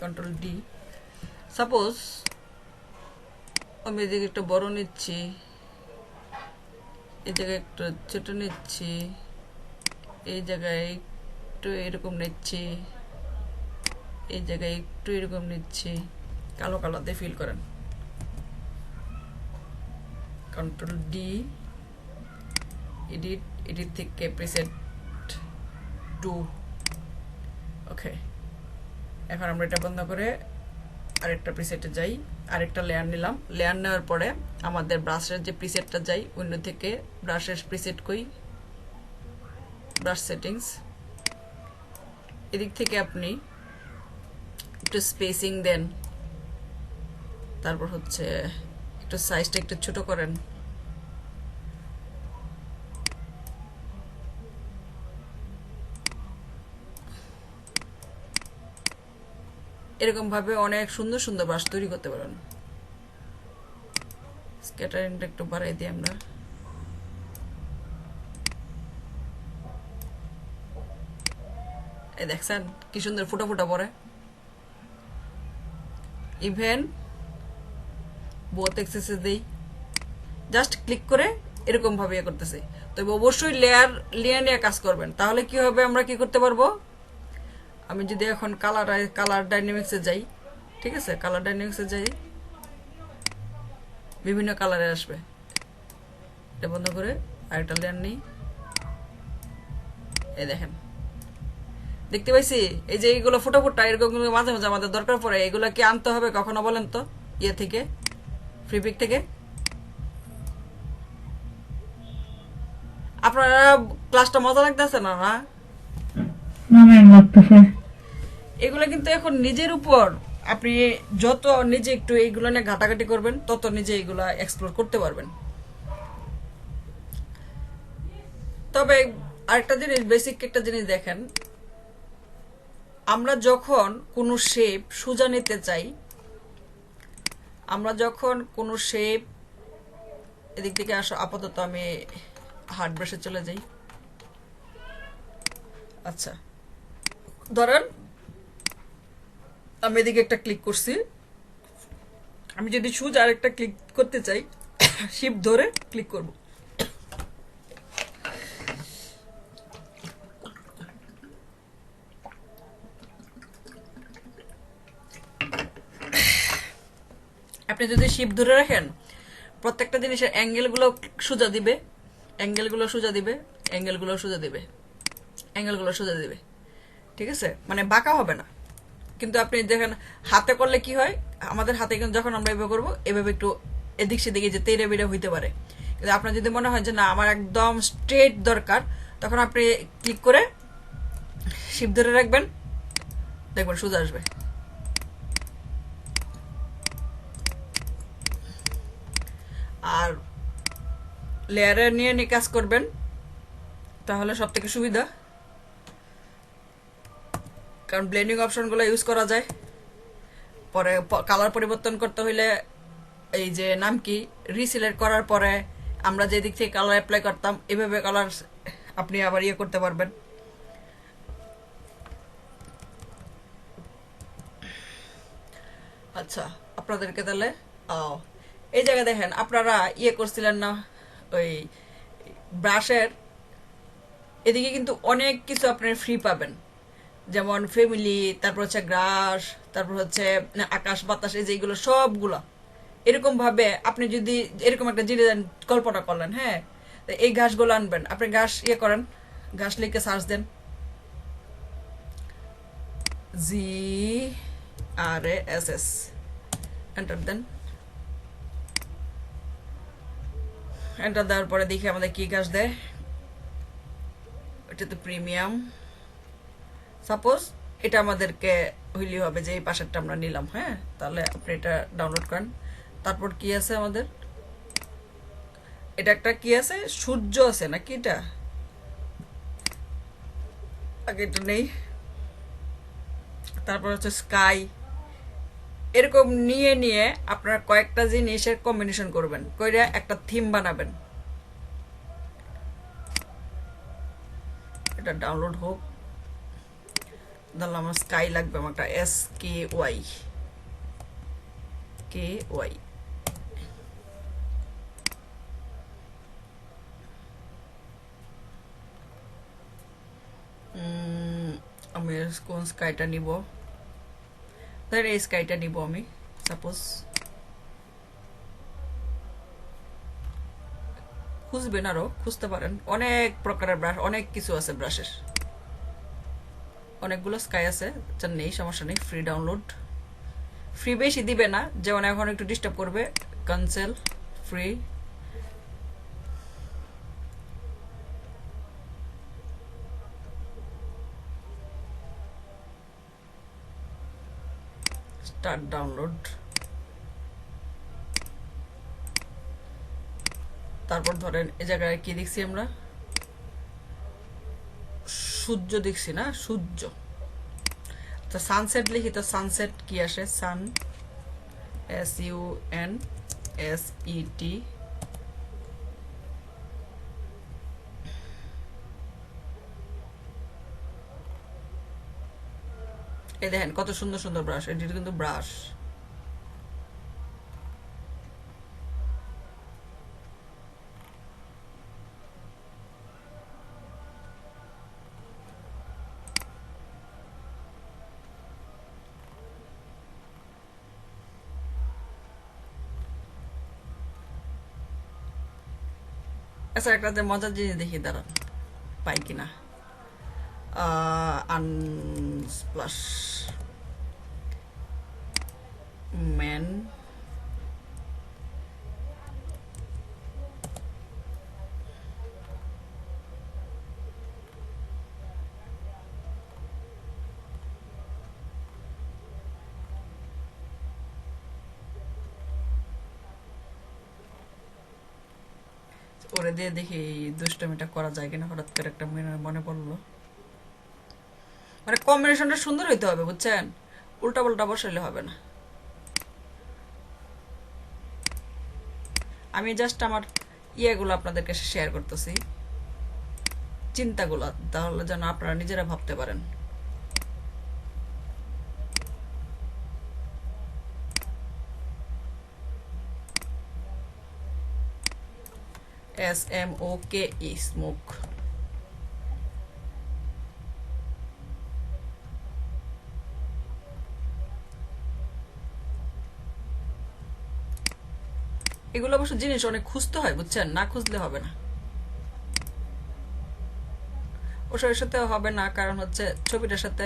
Control D. Suppose আমি এদিকে একটু বড় নিচ্ছি, এই জায়গায় একটু ছোট নিচ্ছি, এই জায়গায় একটু এরকম নিচ্ছি, এই জায়গায় একটু এরকম নিচ্ছি, কালো কালোতে ফিল করেন। কন্ট্রোল ডি, এডিট, এডিট থেকে প্রিসেট 2। ওকে, এখন আমরা এটা বন্ধ করে আরেকটা প্রিসেটে যাই, আরেকটা লেয়ার নিলাম। লেয়ার নেওয়ার পরে আমাদের ব্রাশের যে প্রিসেটটা যাই, উইন্ডো থেকে ব্রাশের প্রিসেট কই, ব্রাশ সেটিংস, এদিক থেকে আপনি একটু স্পেসিং দেন, তারপর হচ্ছে একটু সাইজটা একটু ছোট করেন, এরকম ভাবে অনেক সুন্দর সুন্দর ব্রাশ তৈরি করতে পারেন। স্ক্যাটারিংটা একটু বাড়াই দিই আমরা। এই দেখছেন কি সুন্দর ফুটা ফুটা পড়ে। ইভেন বোথ এক্সেসে দেই, জাস্ট ক্লিক করে এরকম ভাবে ইয়ে করতেছে। তবে অবশ্যই লেয়ার নিয়ে কাজ করবেন, তাহলে কি হবে, আমরা কি করতে পারবো। আমি যদি এখন কালার ডাইনামিক্সে যাই, ঠিক আছে, কালার ডাইনামিক্সে যাই, বিভিন্ন কালারে আসবে। এটা বন্ধ করে আরেকটা লেয়ার নিই, এই দেখেন দেখতে পাইছি। এই যে এইগুলো ফুটা ফুটা এরকম মাঝে মাঝে আমাদের দরকার পড়ে, এগুলো কি আনতে হবে কখনো বলেন তো, ইয়ে থেকে, ফ্রিপিক থেকে। আপনারা ক্লাসটা মজা লাগতেছে না? না এগুলো কিন্তু এখন নিজের উপর, আপনি যত নিজে একটু এইগুলো নিয়ে ঘাটাঘাটি করবেন, তত নিজে এইগুলা এক্সপ্লোর করতে পারবেন। তবে আরেকটা জিনিস, বেসিক একটা জিনিস দেখেন, আমরা যখন কোনো শেপ সোজা নিতে চাই, আমরা যখন কোনো শেপ, এদিক থেকে আসো, আপাতত আমি হার্ড ব্রাশে চলে যাই। আচ্ছা, ধরেন আমি এদিকে একটা ক্লিক করছি, আমি যদি সোজা আরেকটা ক্লিক করতে চাই, শিফট ধরে ক্লিক করব। আপনি যদি শিফট ধরে রাখেন, প্রত্যেকটা জিনিসের অ্যাঙ্গেলগুলো সোজা দিবে, অ্যাঙ্গেলগুলো সোজা দিবে, অ্যাঙ্গেলগুলো সোজা দিবে, অ্যাঙ্গেলগুলো সোজা দিবে, ঠিক আছে, মানে বাঁকা হবে না। কিন্তু আপনি দেখেন হাতে করলে কি হয়, আমাদের হাতে কিন্তু যখন আমরা এভাবে করবো, এভাবে একটু এদিক সেদিকে যে তেড়ে বেড়ে হইতে পারে। কিন্তু আপনার যদি মনে হয় যে না আমার একদম স্ট্রেট দরকার, তখন আপনি ক্লিক করে শিফট ধরে রাখবেন, দেখবেন সোজা আসবে। আর লেয়ারে নিয়ে নিয়ে কাজ করবেন, তাহলে সব থেকে সুবিধা, কারণ ব্লেন্ডিং অপশনগুলো ইউজ করা যায়। পরে কালার পরিবর্তন করতে হইলে এই যে নাম কি, রিসিলেক্ট করার পরে আমরা যে দিক থেকে কালার অ্যাপ্লাই করতাম, এভাবে কালার আপনি আবার ইয়ে করতে পারবেন। আচ্ছা, আপনাদেরকে তাহলে এই জায়গায় দেখেন, আপনারা ইয়ে করছিলেন না, ওই ব্রাশের এদিকে কিন্তু অনেক কিছু আপনার ফ্রি পাবেন, যেমন ফ্যামিলি, তারপর হচ্ছে গ্রাস, তারপর হচ্ছে আকাশ বাতাস, এই যেগুলো সবগুলো এরকম ভাবে আপনি যদি এরকম একটা জিনিস কল্পনা করলেন, হ্যাঁ, এই ঘাসগুলো আনবেন, আপনি ঘাস ইয়ে করেন, ঘাস লিখে সার্চ দেন, GRASS, এন্টার দেন। এন্টার দেওয়ার পরে দেখি আমাদের কি ঘাস দেয়। এটা তো প্রিমিয়াম, সাপোজ এটা আমাদেরকে হইলেই হবে যে এই পাশেরটা আমরা নিলাম, হ্যাঁ, তাহলে আপনি এটা ডাউনলোড করেন। তারপর কি আছে আমাদের, এটা একটা কি আছে, সূর্য আছে নাকি, এটা আগে এটা নেই। তারপর হচ্ছে স্কাই, এরকম নিয়ে নিয়ে আপনারা কয়েকটা জিনিসের কম্বিনেশন করবেন, করে একটা থিম বানাবেন। এটা ডাউনলোড হোক, ধরলাম আমার স্কাই লাগবে, আমার একটা SKY আমি কোন স্কাইটা নিব, ধর এই স্কাইটা নিব আমি সাপোজ। খুঁজবেন, আরো খুঁজতে পারেন, অনেক প্রকারের ব্রাশ, অনেক কিছু আছে ব্রাশের, অনেকগুলো স্কাই আছে, নেই সমস্যা নেই, ফ্রি ডাউনলোড। ফ্রি বেশি দিবে না, যেমন এখন একটু ডিস্টার্ব করবে, ক্যান্সেল ফ্রি। স্টার্ট ডাউনলোড, তারপর ধরেন এই জায়গায় কি দেখছি আমরা, সূর্য দেখছি না, সূর্য। তো সানসেট লিখি, তো সানসেট কি আসে, সান SUNSET। এই দেখেন কত সুন্দর সুন্দর ব্রাশ, এটি কিন্তু ব্রাশ। আচ্ছা, একটা মজার জিনিস দেখি, দাঁড়ান পাই কিনা। আনস্প্লাশ ম্যান, ওরে দিয়ে দেখি দুষ্টমিটা করা যায় কিনা, হঠাৎ করে একটা মনে পড়লো। মানে কম্বিনেশনটা সুন্দর হইতে হবে, বুঝছেন, উল্টা পাল্টা বসাইলে হবে না। আমি জাস্ট আমার ইয়েগুলো আপনাদেরকে শেয়ার করতেছি, চিন্তাগুলো, তাহলে যেন আপনারা নিজেরা ভাবতে পারেন। SMOKE, smoke. এগুলো অবশ্য জিনিস অনেক খুঁজতে হয়, বুঝছেন, না খুঁজলে হবে না। ওর সাথে হবে না, কারণ হচ্ছে ছবিটার সাথে,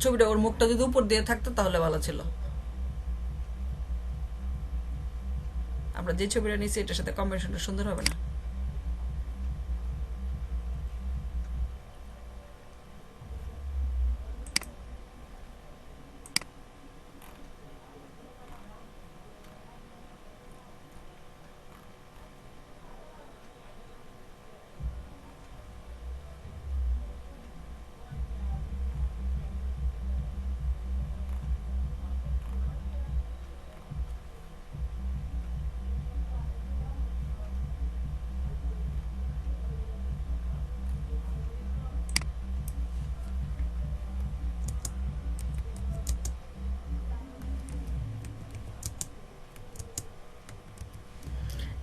ছবিটা ওর মুখটা যদি উপর দিয়ে থাকতো তাহলে ভালো ছিল। আমরা যে ছবিটা নিয়েছি এটার সাথে কম্বিনেশনটা সুন্দর হবে না।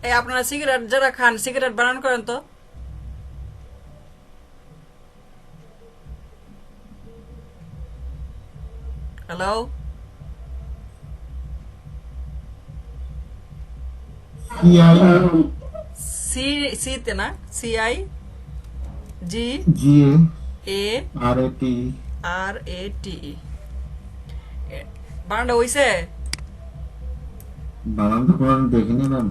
এই আপনারা সিগারেট যারা খান, সিগারেট বানান করেন তো। হ্যালো, সি, সিতে না, CIGARATE বানানটা হইছে বানান তো কোনো দেখিনি ম্যাম।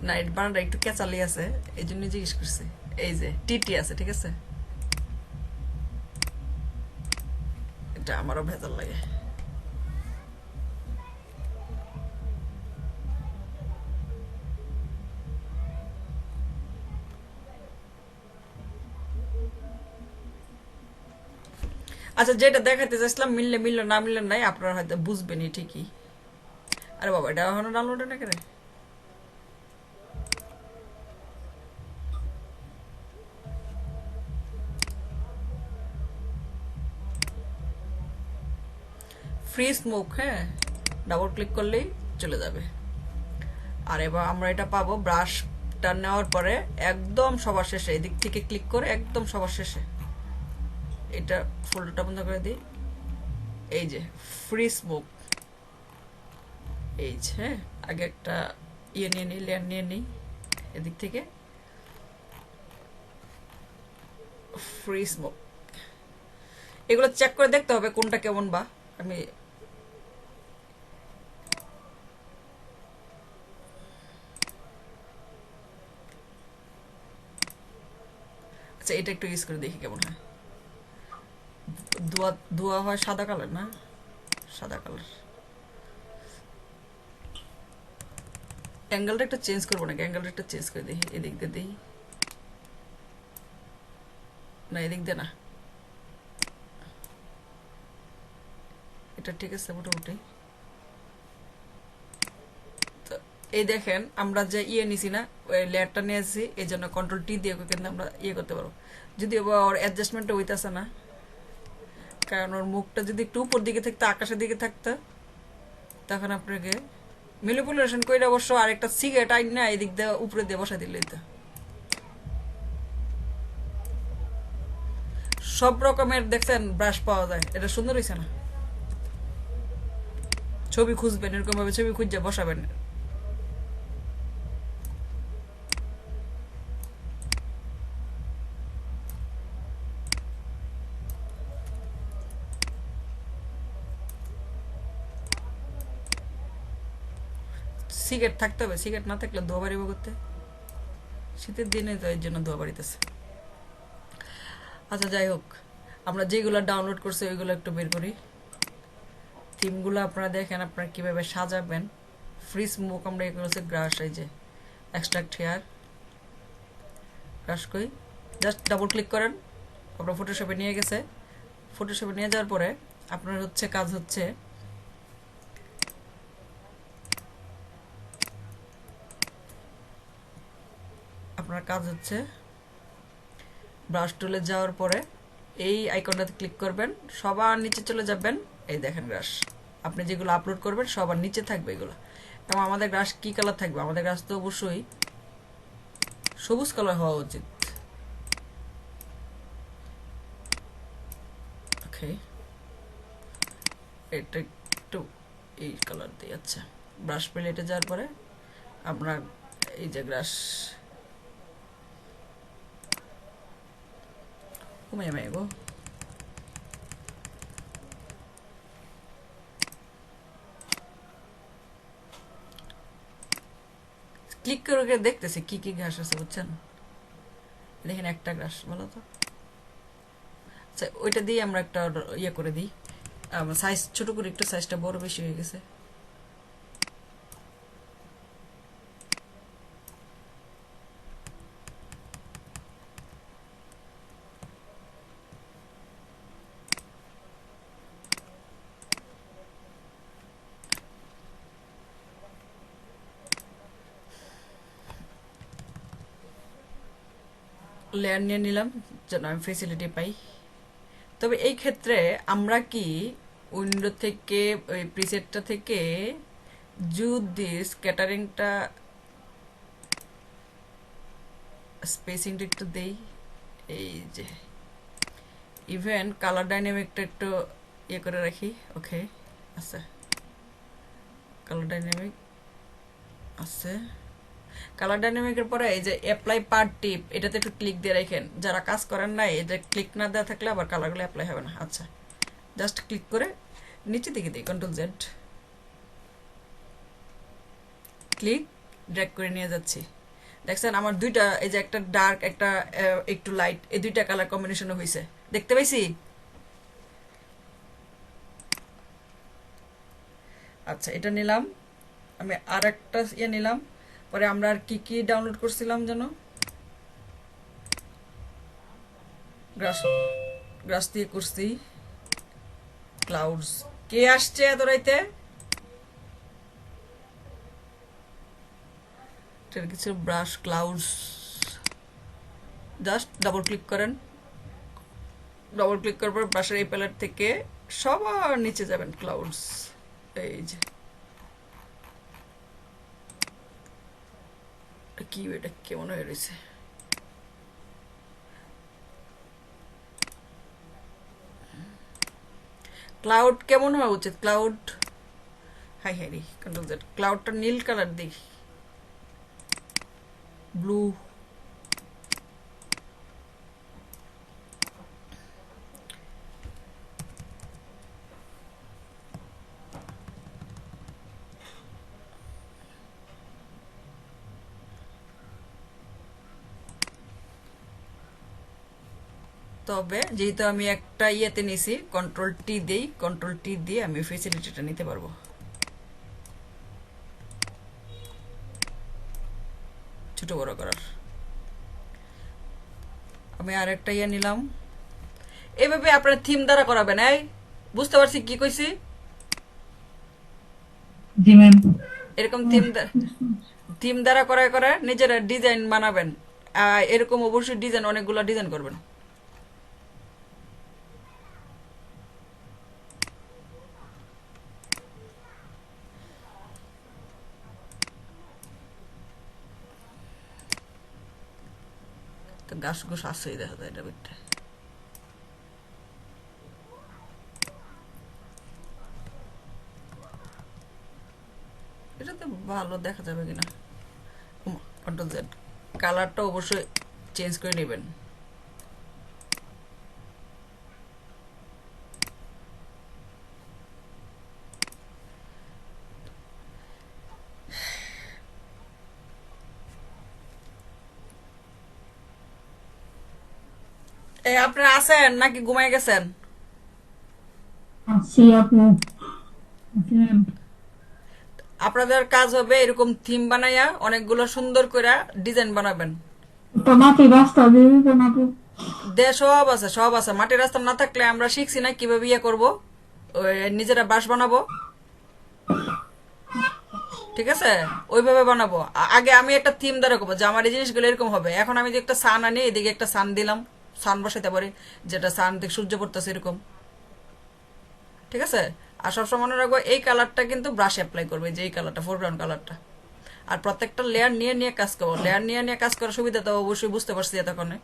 না, এই বানানটা একটু কেঁচালি আছে, এই জন্য জিজ্ঞেস করছি। এই যে টিটি আছে, ঠিক আছে, এটা আমারও ভেজাল লাগে। আচ্ছা, যেটা দেখাতে চাইছিলাম মিললে মিললো, না মিললে নাই, আপনারা হয়তো বুঝবেনই ঠিকই। আরে বাবা, এটা এখনো ডাউনলোড না কেন? ফ্রি স্মোক, হ্যাঁ, ডাবল ক্লিক করলেই চলে যাবে। আর এবার আমরা এটা পাবো ব্রাশটা নেওয়ার পরে একদম সবার শেষে, এদিক থেকে ক্লিক করে একদম সবার শেষে এটা ফোল্ডারটা বন্ধ করে দিই। এই যে ফ্রি স্মোক, এই যে, হ্যাঁ, আগে একটা ইয়ে নিয়ে নিই, লেয়ার নিয়ে নিই এদিক থেকে, ফ্রি স্মোক। এগুলো চেক করে দেখতে হবে কোনটা কেমন, বা আমি আচ্ছা এটা একটু ইউজ করে দেখি কেমন হয়। ধোয়া ধোয়া হয় সাদা কালার, না সাদা কালার। অ্যাঙ্গেলটা একটু চেঞ্জ করবো নাকি? অ্যাঙ্গেলটা একটু চেঞ্জ করে দেখি, এদিক দিয়ে দেখি, না এদিক দিয়ে না, এটা ঠিক আছে মোটামুটি। তো এই দেখেন আমরা যে ইয়ে নিছি না, ওই লেয়ারটা নিয়েছি, এই জন্য কন্ট্রোল টি দিয়ে কিন্তু আমরা ইয়ে করতে পারবো। যদি ওর অ্যাডজাস্টমেন্টটা হইতেছে না, কারণ ওর মুখটা যদি একটু উপর দিকে থাকতো, আকাশের দিকে থাকতো, তখন আপনাকে ম্যানিপুলেশন করে অবশ্য আরেকটা সিগারেট আইন না এদিক দিয়ে উপরে দিয়ে বসা দিলে তো সব রকমের দেখছেন ব্রাশ পাওয়া যায়। এটা সুন্দর হয়েছে না? ছবি খুঁজবেন, এরকম ভাবে ছবি খুঁজে বসাবেন। সিগারেট থাকতে হবে, সিগারেট না থাকলে ধোয়া বাড়িব করতে, শীতের দিনে তো এর জন্য ধোয়া বাড়িতেছে। আচ্ছা যাই হোক, আমরা যেগুলো ডাউনলোড করছি ওইগুলো একটু বের করি। থিমগুলো আপনারা দেখেন আপনারা কিভাবে সাজাবেন। ফ্রি স্মোক আমরা এগুলো হচ্ছে গ্রাস, এই যে এক্সট্রাক্ট হেয়ার গ্রাস কই, জাস্ট ডাবল ক্লিক করেন, আপনার ফটোশপে নিয়ে গেছে। ফটোশপে নিয়ে যাওয়ার পরে আপনার হচ্ছে কাজ হচ্ছে আপনার কাজ হচ্ছে ব্রাশ টুলে যাওয়ার পরে এই আইকনটাতে ক্লিক করবেন, সবার নিচে চলে যাবেন। এই দেখেন গ্রাস, আপনি যেগুলো আপলোড করবেন সবার নিচে থাকবে এগুলো। এবং আমাদের গ্রাস কি কালার থাকবে? আমাদের গ্রাস তো অবশ্যই সবুজ কালার হওয়া উচিত। ওকে, এটা একটু এই কালার দিয়ে, আচ্ছা। ব্রাশ প্যালেটে যাওয়ার পরে আমরা এই যে গ্রাস কমে গো, ক্লিক করে দেখতেছি কি কি ঘাস আছে, বুঝছেন? দেখেন একটা ঘাস, বলো তো। আচ্ছা ওইটা দিয়ে আমরা একটা ইয়ে করে দিই, সাইজ ছোট করে, একটু সাইজটা বড় বেশি হয়ে গেছে। লেয়ার নিয়ে নিলাম যেন আমি ফেসিলিটি পাই। তবে এই ক্ষেত্রে আমরা কি উইন্ডো থেকে ওই প্রিসেটটা থেকে যদি স্ক্যাটারিংটা স্পেসিংটা একটু দেই, এই যে ইভেন কালার ডাইনামিকটা একটু ইয়ে করে রাখি। ওকে, আচ্ছা কালার ডাইনামিক আছে। কালার ডাইনামিকের পরে এই যে অ্যাপ্লাই পার টিপ, এটাতে একটু ক্লিক দিয়ে রাখেন। যারা কাজ করেন না, এই যে ক্লিক না দেওয়া থাকলে আবার কালারগুলো অ্যাপ্লাই হবে না। আচ্ছা জাস্ট ক্লিক করে নিচে দিকে দিই, কন্ট্রোল জেড, ক্লিক ড্র্যাগ করে নিয়ে যাচ্ছি। দেখছেন আমার দুইটা, এই যে একটা ডার্ক একটা একটু লাইট, এই দুইটা কালার কম্বিনেশনও হয়েছে, দেখতে পাইছি। আচ্ছা এটা নিলাম আমি, আর একটা ইয়ে নিলাম। পরে আমরা আর কি কি ডাউনলোড করছিলাম যেন, গ্রাস, গ্রাস দিয়ে করছি। ক্লাউডস, কে আসছে এত রাইতে? কিছু brush clouds, just double click করেন, ডাবল ক্লিক করার পর ব্রাশের এই প্যালেট থেকে সবার নিচে যাবেন, ক্লাউডস, এই যে কি এটা কেমন হয়ে রয়েছে, ক্লাউড কেমন হওয়া উচিত, ক্লাউড, হাই হাই রে, কন্ট্রোল জেড, ক্লাউডটা নীল কালার দিই, ব্লু, তবে যেহেতু আমি একটা ইয়েতে নিছি, কন্ট্রোল টি দিই, কন্ট্রোল টি দিয়ে আমি ফেসিলিটিটা নিতে পারবো, ছোট বড় করার। আমি আর একটা ইয়ে নিলাম, এইভাবে আপনার থিম দ্বারা করাবেন। এই বুঝতে পারছি কি কইছি, জি ম্যাম। এরকম থিম দ্বারা করায় করে নিজেরা ডিজাইন বানাবেন। এরকম অবশ্যই ডিজাইন, অনেকগুলো ডিজাইন করবেন। তো গাছ গোছ আসছেই দেখা যায় এটা ভিতরে। এটা তো ভালো দেখা যাবে কিনা, কন্ট্রোল জেড, কালারটা অবশ্যই চেঞ্জ করে নেবেন। এই আপনারা আছেন নাকি ঘুমাই গেছেন? আছি আপু। আছি ম্যাম। আপনাদের কাজ হবে এরকম থিম বানাইয়া অনেকগুলো সুন্দর করে ডিজাইন বানাবেন। একটা মাটির রাস্তা দিয়ে দিতেন আপু। সব আছে, সব আছে। মাটির রাস্তা না থাকলে আমরা শিখছি না কিভাবে ইয়ে করবো, ওই নিজেরা বাস বানাবো, ঠিক আছে? ওইভাবে বানাবো। আগে আমি একটা থিম দ্বারা করবো যে আমার এই জিনিসগুলো এরকম হবে। এখন আমি যে একটা সান আনি, এদিকে একটা সান দিলাম, সান বসাইতে পারি, যেটা সান থেকে সূর্য পড়তেছে এরকম, ঠিক আছে? আর সবসময় মনে রাখবো এই কালারটা কিন্তু ব্রাশ অ্যাপ্লাই করবে, যে এই কালারটা, ফোরগ্রাউন্ড কালারটা। আর প্রত্যেকটা লেয়ার নিয়ে নিয়ে কাজ করবো। লেয়ার নিয়ে নিয়ে কাজ করার সুবিধা তো অবশ্যই বুঝতে পারছি এতক্ষণে।